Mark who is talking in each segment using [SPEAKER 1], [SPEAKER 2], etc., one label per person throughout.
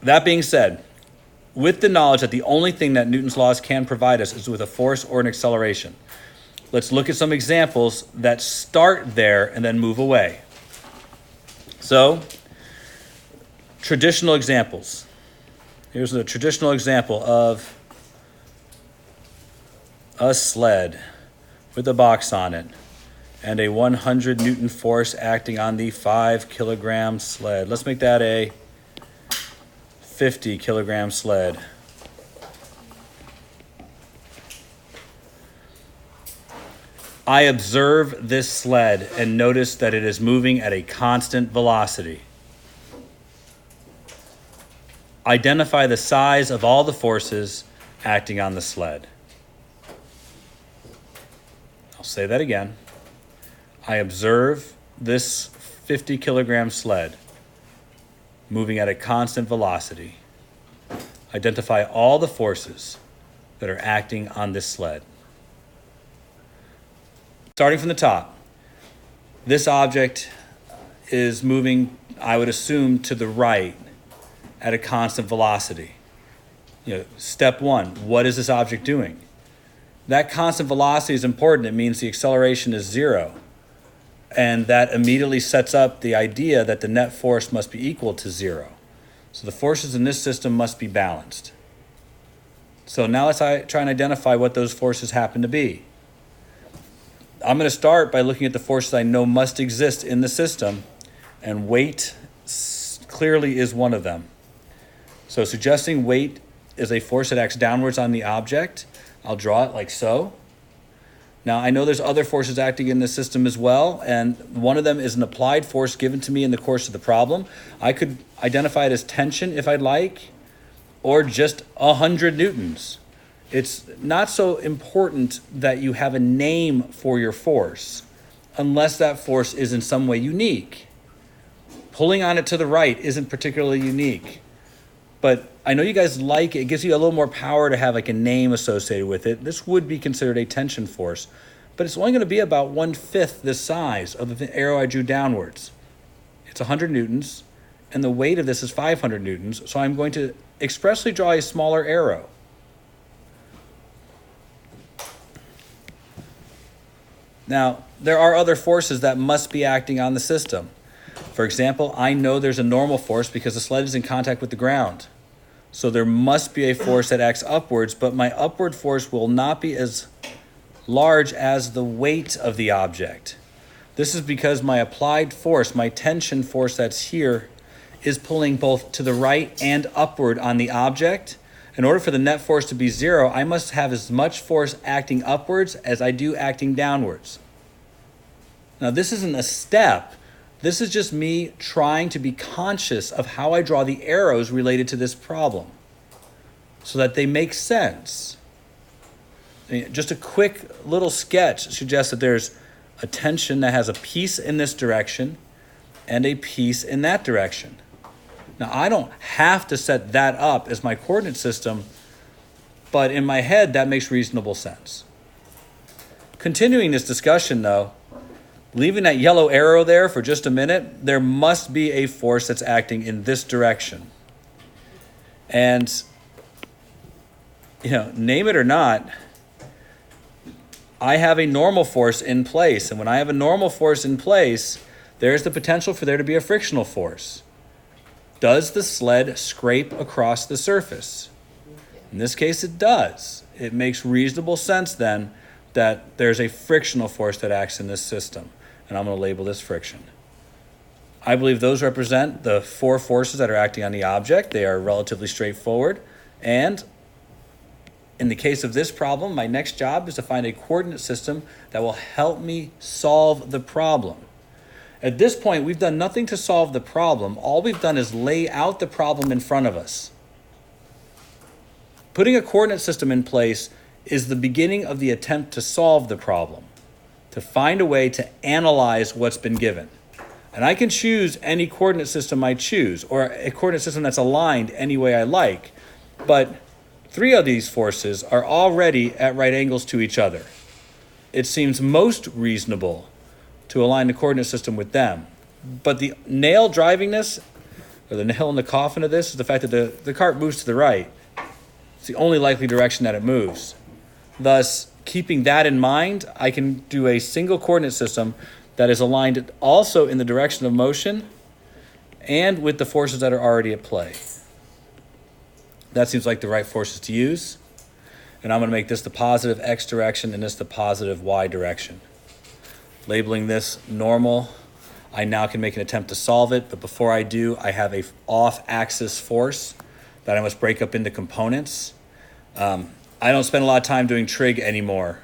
[SPEAKER 1] That being said, with the knowledge that the only thing that Newton's laws can provide us is with a force or an acceleration, let's look at some examples that start there and then move away. So, traditional examples. Here's a traditional example of a sled with a box on it and a 100 Newton force acting on the 5 kilogram sled. Let's make that a 50 kilogram sled. I observe this sled and notice that it is moving at a constant velocity. Identify the size of all the forces acting on the sled. I'll say that again. I observe this 50 kilogram sled moving at a constant velocity. Identify all the forces that are acting on this sled. Starting from the top, this object is moving, I would assume, to the right at a constant velocity. Step one, what is this object doing? That constant velocity is important. It means the acceleration is 0. And that immediately sets up the idea that the net force must be equal to 0. So the forces in this system must be balanced. So now let's try and identify what those forces happen to be. I'm going to start by looking at the forces I know must exist in the system, and weight clearly is one of them. So suggesting weight is a force that acts downwards on the object, I'll draw it like so. Now, I know there's other forces acting in this system as well, and one of them is an applied force given to me in the course of the problem. I could identify it as tension if I'd like, or just 100 newtons. It's not so important that you have a name for your force, unless that force is in some way unique. Pulling on it to the right isn't particularly unique, but I know you guys like it. It gives you a little more power to have like a name associated with it. This would be considered a tension force, but it's only going to be about 1/5 the size of the arrow I drew downwards. It's 100 newtons, and the weight of this is 500 newtons, so I'm going to expressly draw a smaller arrow. Now, there are other forces that must be acting on the system. For example, I know there's a normal force because the sled is in contact with the ground. So there must be a force that acts upwards, but my upward force will not be as large as the weight of the object. This is because my applied force, my tension force that's here, is pulling both to the right and upward on the object. In order for the net force to be 0, I must have as much force acting upwards as I do acting downwards. Now, this isn't a step. This is just me trying to be conscious of how I draw the arrows related to this problem so that they make sense. Just a quick little sketch suggests that there's a tension that has a piece in this direction and a piece in that direction. Now, I don't have to set that up as my coordinate system, but in my head, that makes reasonable sense. Continuing this discussion, though, leaving that yellow arrow there for just a minute, there must be a force that's acting in this direction. And, name it or not, I have a normal force in place. And when I have a normal force in place, there's the potential for there to be a frictional force. Does the sled scrape across the surface? In this case, it does. It makes reasonable sense then that there's a frictional force that acts in this system. And I'm going to label this friction. I believe those represent the 4 forces that are acting on the object. They are relatively straightforward. And in the case of this problem, my next job is to find a coordinate system that will help me solve the problem. At this point, we've done nothing to solve the problem. All we've done is lay out the problem in front of us. Putting a coordinate system in place is the beginning of the attempt to solve the problem, to find a way to analyze what's been given. And I can choose any coordinate system I choose, or a coordinate system that's aligned any way I like. But 3 of these forces are already at right angles to each other. It seems most reasonable to align the coordinate system with them. But the nail driving this, or the nail in the coffin of this is the fact that the cart moves to the right. It's the only likely direction that it moves. Thus, keeping that in mind, I can do a single coordinate system that is aligned also in the direction of motion and with the forces that are already at play. That seems like the right forces to use. And I'm going to make this the positive x direction and this the positive y direction. Labeling this normal, I now can make an attempt to solve it, but before I do, I have a off-axis force that I must break up into components. I don't spend a lot of time doing trig anymore,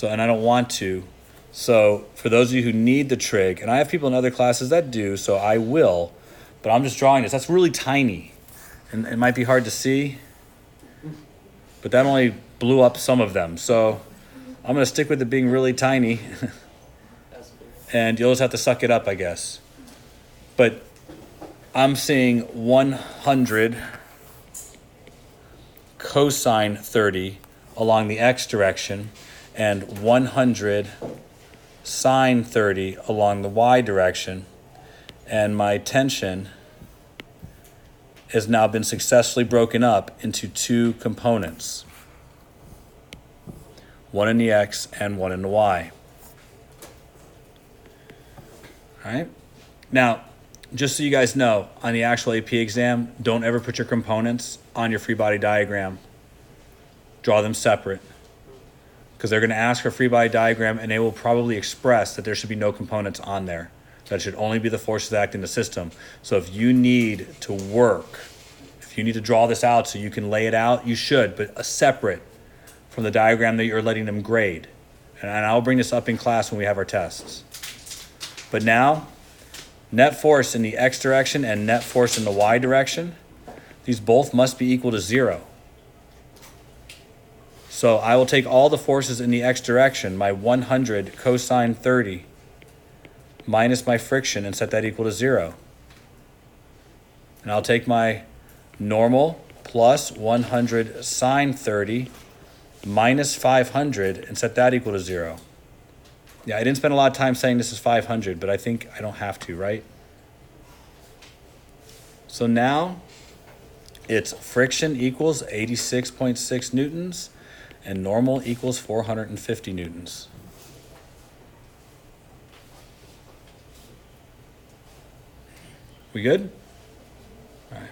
[SPEAKER 1] and I don't want to. So for those of you who need the trig, and I have people in other classes that do, so I will, but I'm just drawing this. That's really tiny, and it might be hard to see, but that only blew up some of them. So I'm going to stick with it being really tiny, and you'll just have to suck it up, I guess. But I'm seeing 100 cosine 30 along the x direction and 100 sine 30 along the y direction, and my tension has now been successfully broken up into two components, one in the x and one in the y. All right. Now, just so you guys know, on the actual AP exam, don't ever put your components on your free body diagram. Draw them separate, because they're going to ask for a free body diagram, and they will probably express that there should be no components on there. That it should only be the forces acting in the system. So if you need to work, if you need to draw this out so you can lay it out, you should, but a separate from the diagram that you're letting them grade. And I'll bring this up in class when we have our tests. But now, net force in the x direction and net force in the y direction, these both must be equal to 0. So I will take all the forces in the x direction, my 100 cosine 30, minus my friction, and set that equal to 0. And I'll take my normal plus 100 sine 30 minus 500 and set that equal to 0. Yeah, I didn't spend a lot of time saying this is 500, but I think I don't have to, right? So now it's friction equals 86.6 newtons and normal equals 450 newtons. We good? All right.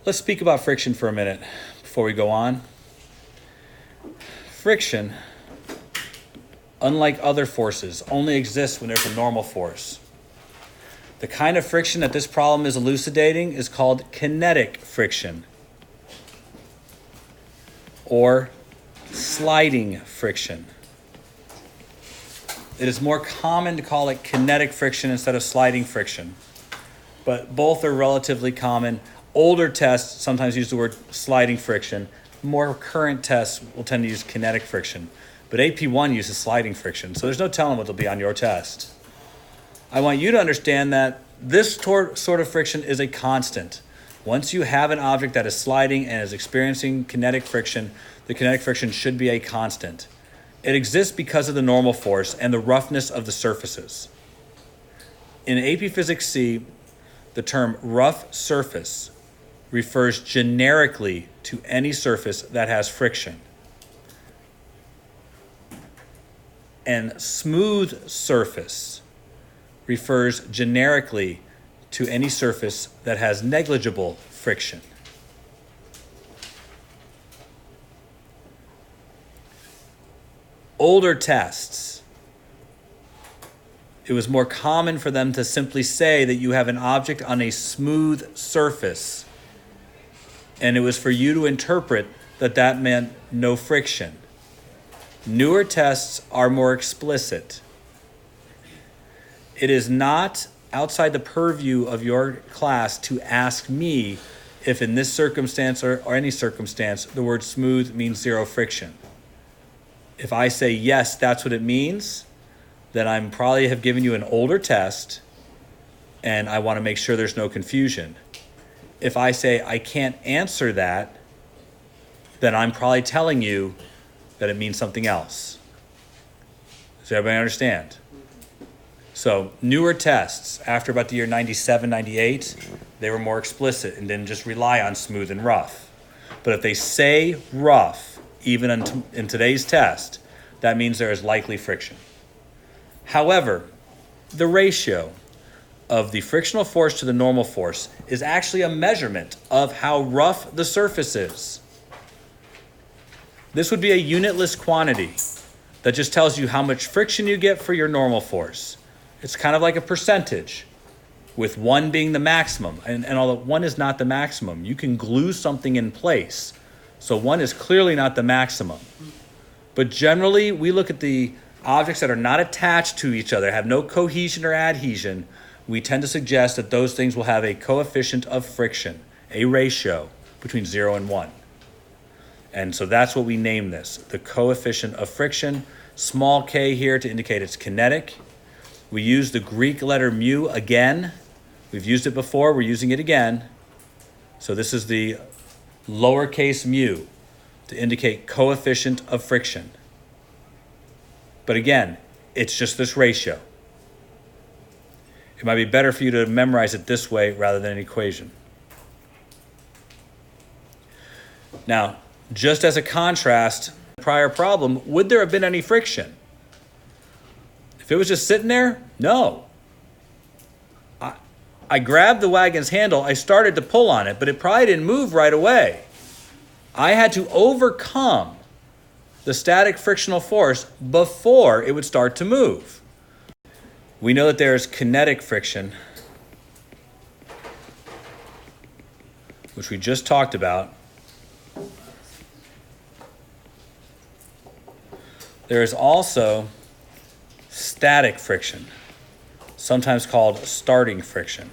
[SPEAKER 1] Let's speak about friction for a minute before we go on. Friction, unlike other forces, only exists when there's a normal force. The kind of friction that this problem is elucidating is called kinetic friction, or sliding friction. It is more common to call it kinetic friction instead of sliding friction, but both are relatively common. Older tests sometimes use the word sliding friction. More current tests will tend to use kinetic friction, but AP1 uses sliding friction, so there's no telling what will be on your test. I want you to understand that this sort of friction is a constant. Once you have an object that is sliding and is experiencing kinetic friction, the kinetic friction should be a constant. It exists because of the normal force and the roughness of the surfaces. In AP Physics C, the term rough surface refers generically to any surface that has friction. And smooth surface refers generically to any surface that has negligible friction. Older tests, it was more common for them to simply say that you have an object on a smooth surface, and it was for you to interpret that that meant no friction. Newer tests are more explicit. It is not outside the purview of your class to ask me if in this circumstance or any circumstance the word smooth means zero friction. If I say yes, that's what it means, then I'm probably have given you an older test and I want to make sure there's no confusion. If I say I can't answer that, then I'm probably telling you that it means something else. Does everybody understand? So newer tests, after about the year 97, 98, they were more explicit and didn't just rely on smooth and rough. But if they say rough, even in today's test, that means there is likely friction. However, the ratio of the frictional force to the normal force is actually a measurement of how rough the surface is. This would be a unitless quantity that just tells you how much friction you get for your normal force. It's kind of like a percentage, with 1 being the maximum. And although 1 is not the maximum, you can glue something in place. So 1 is clearly not the maximum. But generally, we look at the objects that are not attached to each other, have no cohesion or adhesion. We tend to suggest that those things will have a coefficient of friction, a ratio between 0 and 1. And so that's what we name this, the coefficient of friction. Small k here to indicate it's kinetic. We use the Greek letter mu again. We've used it before, we're using it again. So this is the lowercase mu to indicate coefficient of friction. But again, it's just this ratio. It might be better for you to memorize it this way rather than an equation. Now, just as a contrast, prior problem, would there have been any friction? If it was just sitting there, no. I grabbed the wagon's handle, I started to pull on it, but it probably didn't move right away. I had to overcome the static frictional force before it would start to move. We know that there's kinetic friction, which we just talked about. There is also static friction, sometimes called starting friction.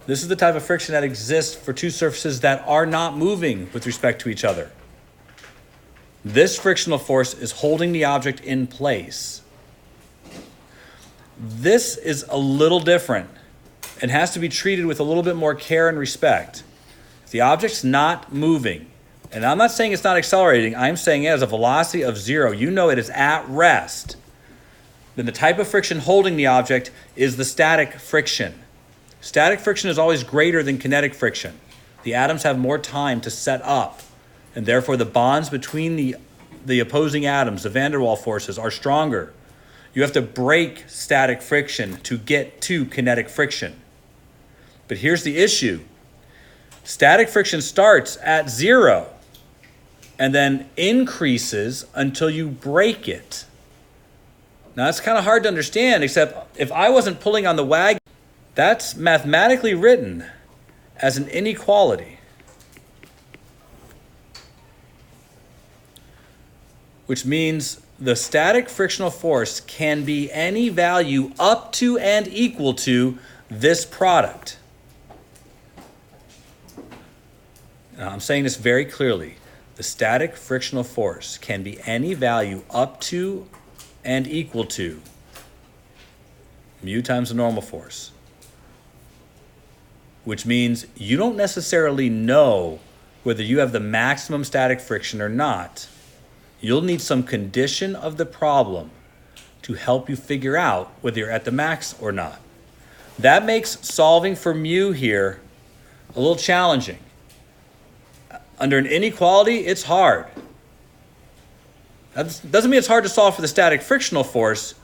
[SPEAKER 1] This is the type of friction that exists for two surfaces that are not moving with respect to each other. This frictional force is holding the object in place. This is a little different and has to be treated with a little bit more care and respect. If the object's not moving, and I'm not saying it's not accelerating, I'm saying it has a velocity of 0, you know it is at rest, then the type of friction holding the object is the static friction. Static friction is always greater than kinetic friction. The atoms have more time to set up, and therefore the bonds between the opposing atoms, the van der Waals forces, are stronger. You have to break static friction to get to kinetic friction. But here's the issue. Static friction starts at 0 and then increases until you break it. Now that's kind of hard to understand, except if I wasn't pulling on the wagon, that's mathematically written as an inequality, which means the static frictional force can be any value up to and equal to this product. Now, I'm saying this very clearly. The static frictional force can be any value up to and equal to mu times the normal force, which means you don't necessarily know whether you have the maximum static friction or not. You'll need some condition of the problem to help you figure out whether you're at the max or not. That makes solving for mu here a little challenging. Under an inequality, it's hard. That doesn't mean it's hard to solve for the static frictional force,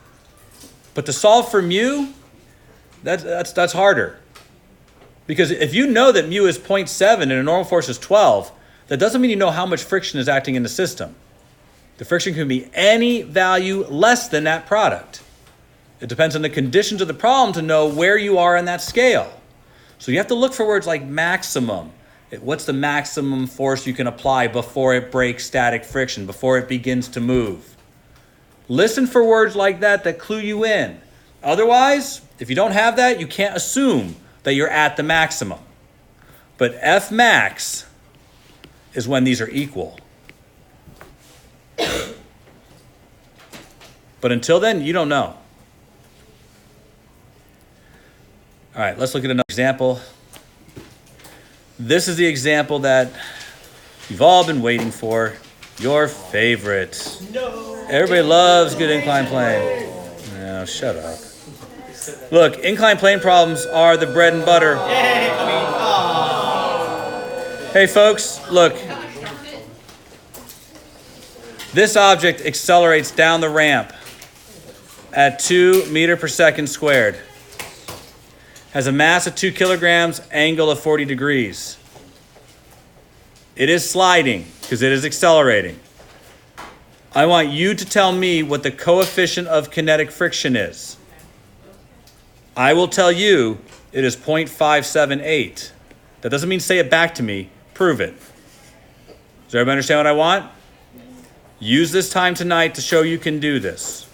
[SPEAKER 1] but to solve for mu, that's harder. Because if you know that mu is 0.7 and a normal force is 12, that doesn't mean you know how much friction is acting in the system. The friction can be any value less than that product. It depends on the conditions of the problem to know where you are in that scale. So you have to look for words like maximum. What's the maximum force you can apply before it breaks static friction, before it begins to move? Listen for words like that that clue you in. Otherwise, if you don't have that, you can't assume that you're at the maximum. But F max is when these are equal. But until then, you don't know. All right, let's look at another example. This is the example that you've all been waiting for. Your favorite. No. Everybody loves good inclined plane. No, shut up. Look, inclined plane problems are the bread and butter. Hey folks, look. This object accelerates down the ramp at 2 meters per second squared. Has a mass of 2 kilograms, angle of 40 degrees. It is sliding because it is accelerating. I want you to tell me what the coefficient of kinetic friction is. I will tell you it is 0.578. That doesn't mean say it back to me. Prove it. Does everybody understand what I want? Use this time tonight to show you can do this.